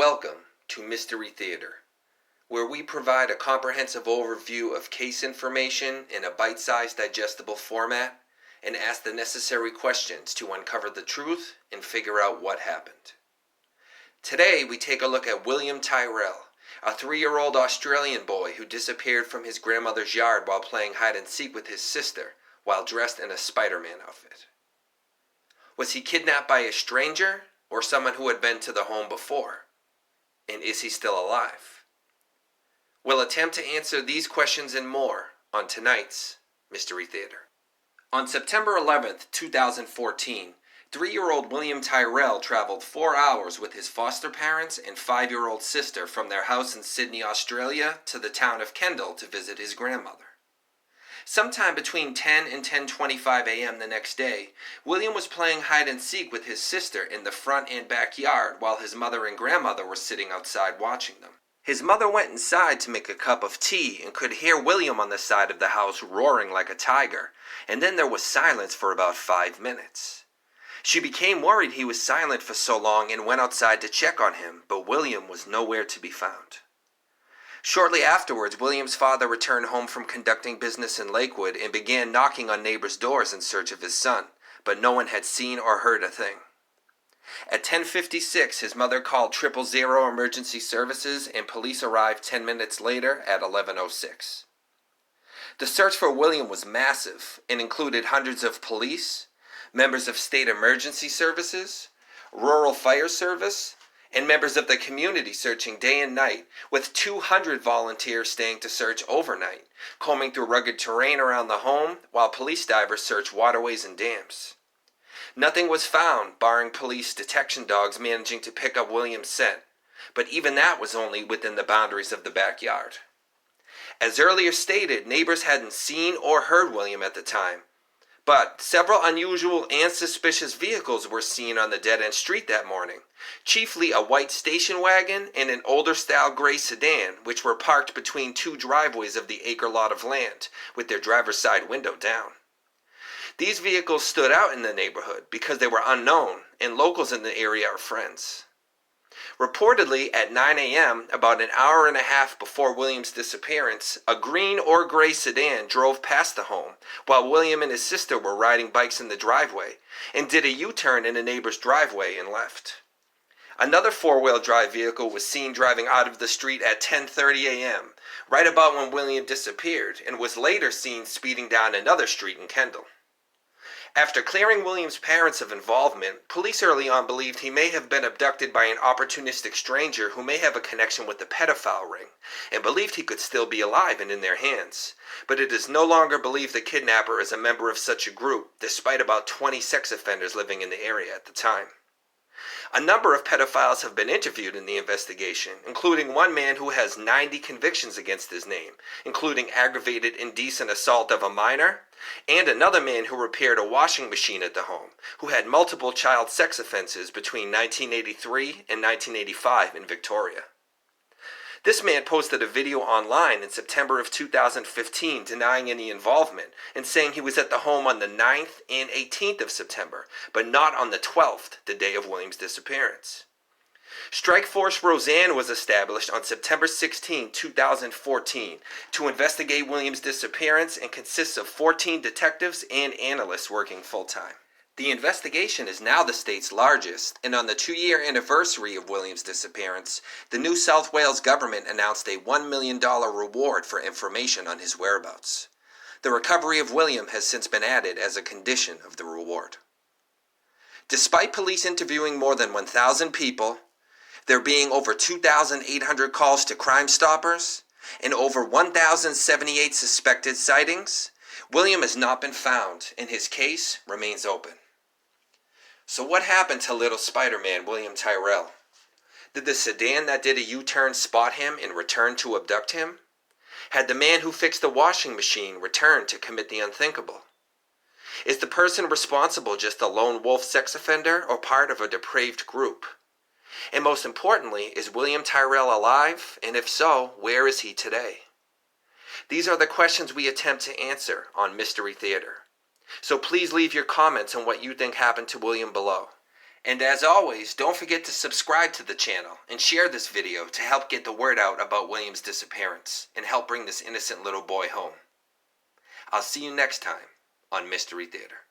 Welcome to Mystery Theater, where we provide a comprehensive overview of case information in a bite-sized digestible format and ask the necessary questions to uncover the truth and figure out what happened. Today we take a look at William Tyrell, a 3-year-old Australian boy who disappeared from his grandmother's yard while playing hide-and-seek with his sister while dressed in a Spiderman outfit. Was he kidnapped by a stranger or someone who had been to the home before? And is he still alive? We'll attempt to answer these questions and more on tonight's Mystery Theater. On September 11th, 2014, 3-year-old William Tyrell traveled 4 hours with his foster parents and 5-year-old sister from their house in Sydney, Australia, to the town of Kendal to visit his grandmother. Sometime between 10 and 10:25 a.m. the next day, William was playing hide-and-seek with his sister in the front and backyard while his mother and grandmother were sitting outside watching them. His mother went inside to make a cup of tea and could hear William on the side of the house roaring like a tiger, and then there was silence for about 5 minutes. She became worried he was silent for so long and went outside to check on him, but William was nowhere to be found. Shortly afterwards, William's father returned home from conducting business in Lakewood and began knocking on neighbors' doors in search of his son, but no one had seen or heard a thing. At 10:56, his mother called 000 emergency services and police arrived 10 minutes later at 11:06. The search for William was massive and included hundreds of police, members of state emergency services, rural fire service, and members of the community searching day and night, with 200 volunteers staying to search overnight, combing through rugged terrain around the home while police divers searched waterways and dams. Nothing was found, barring police detection dogs managing to pick up William's scent, but even that was only within the boundaries of the backyard. As earlier stated, neighbors hadn't seen or heard William at the time, but several unusual and suspicious vehicles were seen on the dead-end street that morning, chiefly a white station wagon and an older-style gray sedan, which were parked between 2 driveways of the acre lot of land, with their driver's side window down. These vehicles stood out in the neighborhood because they were unknown, and locals in the area are friends. Reportedly, at 9 a.m., about an hour and a half before William's disappearance, a green or gray sedan drove past the home while William and his sister were riding bikes in the driveway and did a U-turn in a neighbor's driveway and left. Another 4-wheel drive vehicle was seen driving out of the street at 10:30 a.m., right about when William disappeared, and was later seen speeding down another street in Kendal. After clearing William's parents of involvement, police early on believed he may have been abducted by an opportunistic stranger who may have a connection with the pedophile ring, and believed he could still be alive and in their hands. But it is no longer believed the kidnapper is a member of such a group, despite about 20 sex offenders living in the area at the time. A number of pedophiles have been interviewed in the investigation, including one man who has 90 convictions against his name, including aggravated indecent assault of a minor, and another man who repaired a washing machine at the home, who had multiple child sex offenses between 1983 and 1985 in Victoria. This man posted a video online in September of 2015 denying any involvement and saying he was at the home on the 9th and 18th of September, but not on the 12th, the day of William's disappearance. Strike Force Roseanne was established on September 16, 2014 to investigate William's disappearance and consists of 14 detectives and analysts working full-time. The investigation is now the state's largest, and on the 2-year anniversary of William's disappearance, the New South Wales government announced a $1 million reward for information on his whereabouts. The recovery of William has since been added as a condition of the reward. Despite police interviewing more than 1,000 people, there being over 2,800 calls to Crime Stoppers, and over 1,078 suspected sightings, William has not been found, and his case remains open. So what happened to little Spider-Man William Tyrell? Did the sedan that did a U-turn spot him and return to abduct him? Had the man who fixed the washing machine returned to commit the unthinkable? Is the person responsible just a lone wolf sex offender or part of a depraved group? And most importantly, is William Tyrell alive? And if so, where is he today? These are the questions we attempt to answer on Mystery Theater. So please leave your comments on what you think happened to William below. And as always, don't forget to subscribe to the channel and share this video to help get the word out about William's disappearance and help bring this innocent little boy home. I'll see you next time on Mystery Theater.